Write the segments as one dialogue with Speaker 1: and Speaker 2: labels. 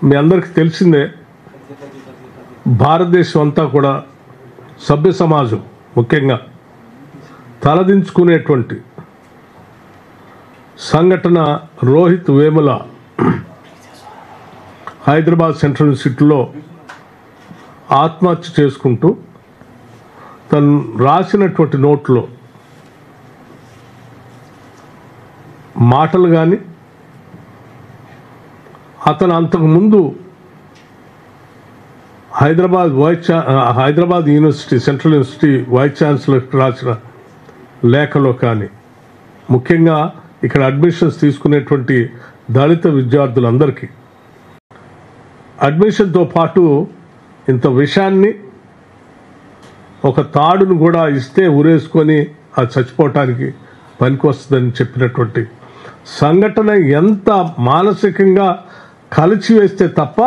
Speaker 1: మీ అందరికీ తెలిసిందే, భారతదేశం అంతా కూడా సభ్య సమాజం ముఖ్యంగా తలదించుకునేటువంటి సంఘటన రోహిత్ వేముల హైదరాబాద్ సెంట్రల్ యూనివర్సిటీలో ఆత్మహత్య చేసుకుంటూ తను రాసినటువంటి నోట్లో మాటలు కానీ, అతను అంతకుముందు Hyderabad university central university vice ఛాన్సలర్కి రాసిన లేఖలో కానీ, ముఖ్యంగా ఇక్కడ అడ్మిషన్స్ తీసుకునేటువంటి దళిత విద్యార్థులందరికీ అడ్మిషన్తో పాటు ఇంత విషయాన్ని ఒక తాడును కూడా ఇస్తే ఉరేసుకొని అది చచ్చిపోవటానికి పనికొస్తుందని చెప్పినటువంటి సంఘటన ఎంత మానసికంగా కలిచివేస్తే తప్ప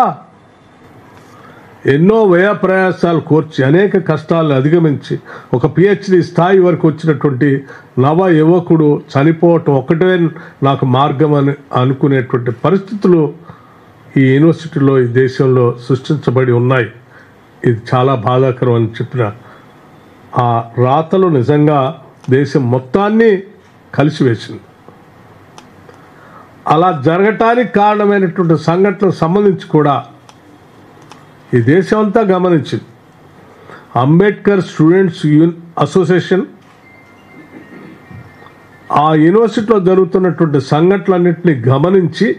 Speaker 1: ఎన్నో వ్యయ ప్రయాసాలు కోర్చి అనేక కష్టాలను అధిగమించి ఒక పిహెచ్డి స్థాయి వరకు వచ్చినటువంటి నవ యువకుడు చనిపోవటం ఒకటే నాకు మార్గం అని అనుకునేటువంటి పరిస్థితులు ఈ యూనివర్సిటీలో ఈ దేశంలో సృష్టించబడి ఉన్నాయి. ఇది చాలా బాధాకరం అని చెప్పిన ఆ రాతలు నిజంగా దేశం మొత్తాన్ని కలిసివేసింది. అలా జరగటానికి కారణమైనటువంటి సంఘటనకు సంబంధించి కూడా ఈ దేశం అంతా గమనించింది. అంబేద్కర్ స్టూడెంట్స్ అసోసియేషన్ ఆ యూనివర్సిటీలో జరుగుతున్నటువంటి సంఘటనలన్నింటినీ గమనించి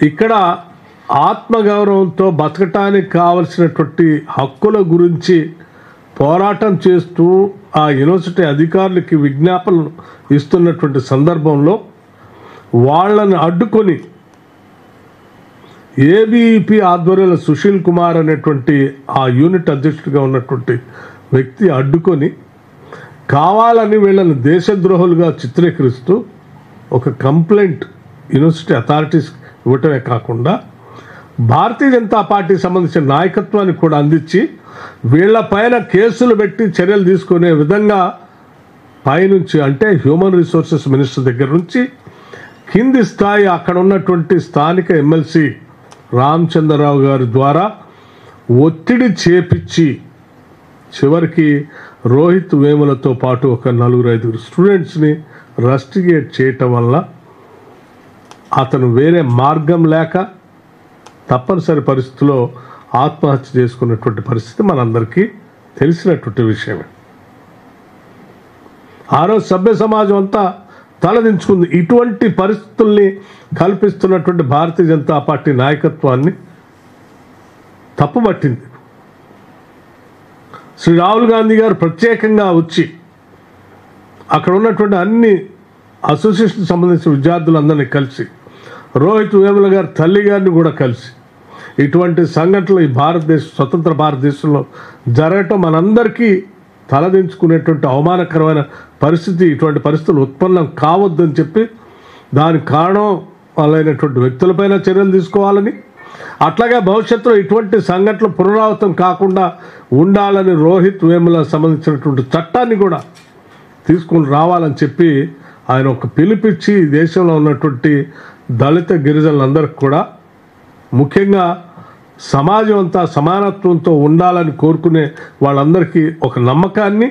Speaker 1: ఇక్కడ ఆత్మగౌరవంతో బతకటానికి కావలసినటువంటి హక్కుల గురించి పోరాటం చేస్తూ ఆ యూనివర్సిటీ అధికారులకి విజ్ఞాపనలు ఇస్తున్నటువంటి సందర్భంలో వాళ్ళని అడ్డుకొని ఏబీఈపీ ఆధ్వర్యంలో సుశీల్ కుమార్ అనేటువంటి ఆ యూనిట్ అధ్యక్షుడిగా ఉన్నటువంటి వ్యక్తి అడ్డుకొని కావాలని వీళ్ళని దేశద్రోహులుగా చిత్రీకరిస్తూ ఒక కంప్లైంట్ యూనివర్సిటీ అథారిటీస్ ఇవ్వటమే కాకుండా భారతీయ జనతా పార్టీకి సంబంధించిన నాయకత్వాన్ని కూడా అందించి వీళ్ళపైన కేసులు పెట్టి చర్యలు తీసుకునే విధంగా పైనుంచి అంటే హ్యూమన్ రిసోర్సెస్ మినిస్టర్ దగ్గర నుంచి కింది స్థాయి అక్కడ ఉన్నటువంటి స్థానిక ఎమ్మెల్సీ రామచంద్రరావు గారి ద్వారా ఒత్తిడి చేపించి చివరికి రోహిత్ వేములతో పాటు ఒక 4-5 స్టూడెంట్స్ని రస్టిగేట్ చేయటం వల్ల అతను వేరే మార్గం లేక తప్పనిసరి పరిస్థితిలో ఆత్మహత్య చేసుకున్నటువంటి పరిస్థితి మనందరికీ తెలిసినటువంటి విషయమే. ఆ రోజు సభ్య సమాజం అంతా తలదించుకుంది. ఇటువంటి పరిస్థితుల్ని కల్పిస్తున్నటువంటి భారతీయ జనతా పార్టీ నాయకత్వాన్ని తప్పుపట్టింది. శ్రీ రాహుల్ గాంధీ గారు ప్రత్యేకంగా వచ్చి అక్కడ ఉన్నటువంటి అన్ని అసోసియేషన్ సంబంధించిన విద్యార్థులందరినీ కలిసి రోహిత్ వేముల గారి తల్లి గారిని కూడా కలిసి ఇటువంటి సంఘటనలు ఈ స్వతంత్ర భారతదేశంలో జరగటం మనందరికీ తలదించుకునేటువంటి అవమానకరమైన పరిస్థితి, ఇటువంటి పరిస్థితులు ఉత్పన్నం కావద్దని చెప్పి దానికి కారణం వాళ్ళైనటువంటి వ్యక్తులపైన చర్యలు తీసుకోవాలని, అట్లాగే భవిష్యత్తులో ఇటువంటి సంఘటనలు పునరావృతం కాకుండా ఉండాలని రోహిత్ వేముల సంబంధించినటువంటి చట్టాన్ని కూడా తీసుకుని రావాలని చెప్పి ఆయన ఒక పిలిపిచ్చి దేశంలో ఉన్నటువంటి దళిత గిరిజనులందరికీ కూడా ముఖ్యంగా సమాజం అంతా సమానత్వంతో ఉండాలని కోరుకునే వాళ్ళందరికీ ఒక నమ్మకాన్ని,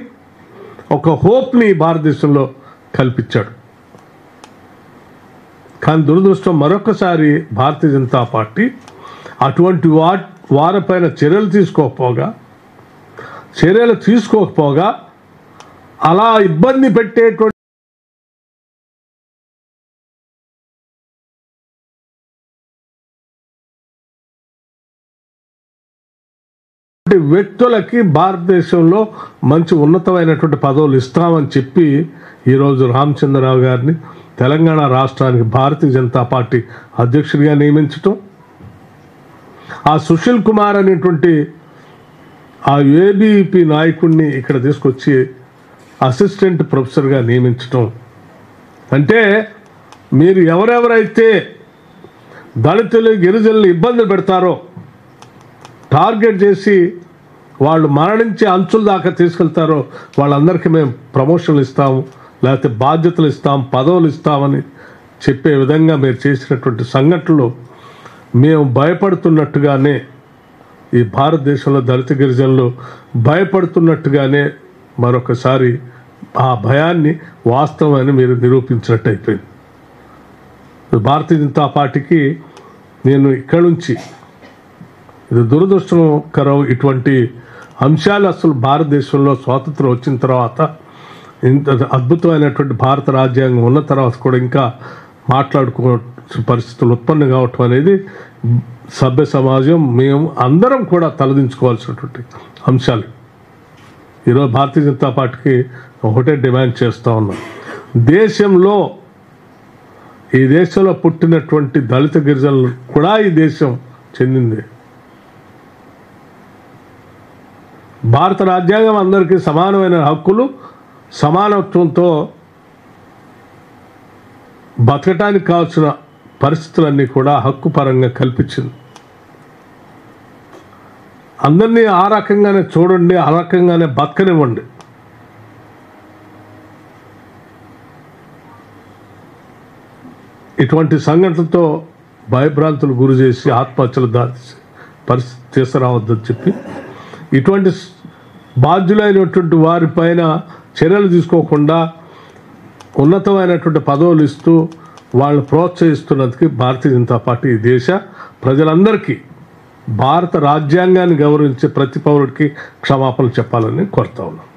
Speaker 1: ఒక హోప్ని భారతదేశంలో కల్పించాడు. కానీ దురదృష్టం మరొకసారి భారతీయ జనతా పార్టీ అటువంటి వారిపైన చర్యలు తీసుకోకపోగా అలా ఇబ్బంది పెట్టేటువంటి వ్యక్తులకి భారతదేశంలో మంచి ఉన్నతమైనటువంటి పదవులు ఇస్తామని చెప్పి ఈరోజు రామచంద్రరావు గారిని తెలంగాణ రాష్ట్రానికి భారతీయ జనతా పార్టీ అధ్యక్షుడిగా నియమించటం, ఆ సుశీల్ కుమార్ అనేటువంటి ఆ ఏబీఈపీ నాయకుడిని ఇక్కడ తీసుకొచ్చి అసిస్టెంట్ ప్రొఫెసర్గా నియమించటం అంటే మీరు ఎవరెవరైతే దళితులు గిరిజనులు ఇబ్బందులు పెడతారో టార్గెట్ చేసి వాళ్ళు మరణించి అంచుల దాకా తీసుకెళ్తారో వాళ్ళందరికీ మేము ప్రమోషన్లు ఇస్తాము, లేకపోతే బాధ్యతలు ఇస్తాం, పదవులు ఇస్తామని చెప్పే విధంగా మీరు చేసినటువంటి సంఘటనలు మేము భయపడుతున్నట్టుగానే ఈ భారతదేశంలో దళిత గిరిజనులు భయపడుతున్నట్టుగానే మరొకసారి ఆ భయాన్ని వాస్తవమని మీరు నిరూపించినట్టు అయిపోయింది. భారతీయ జనతా పార్టీకి నేను ఇక్కడి నుంచి ఇది దురదృష్టకరం, ఇటువంటి అంశాలు అసలు భారతదేశంలో స్వాతంత్రం వచ్చిన తర్వాత ఇంత అద్భుతమైనటువంటి భారత రాజ్యాంగం ఉన్న తర్వాత కూడా ఇంకా మాట్లాడుకోవాల్సిన పరిస్థితులు ఉత్పన్నం కావటం అనేది సభ్య సమాజం మేము అందరం కూడా తలదించుకోవాల్సినటువంటి అంశాలు. ఈరోజు భారతీయ జనతా పార్టీకి ఒకటే డిమాండ్ చేస్తూ ఉన్నాం, ఈ దేశంలో పుట్టినటువంటి దళిత గిరిజనులు కూడా ఈ దేశం చెందింది. భారత రాజ్యాంగం అందరికీ సమానమైన హక్కులు సమానత్వంతో బతకటానికి కావాల్సిన పరిస్థితులన్నీ కూడా హక్కు పరంగా కల్పించింది. అందరినీ ఆ రకంగానే చూడండి, ఆ రకంగానే బతకనివ్వండి. ఇటువంటి సంఘటనలతో భయభ్రాంతులు గురి చేసి ఆత్మహత్యలు దాచేసి పరిస్థితి తీసుకురావద్దని చెప్పి ఇటువంటి బాధ్యులైనటువంటి వారిపైన చర్యలు తీసుకోకుండా ఉన్నతమైనటువంటి పదవులు ఇస్తూ వాళ్ళని ప్రోత్సహిస్తున్నందుకు భారతీయ జనతా పార్టీ దేశ ప్రజలందరికీ భారత రాజ్యాంగాన్ని గౌరవించే ప్రతి పౌరుడికి క్షమాపణలు చెప్పాలని కోరుతా ఉన్నాం.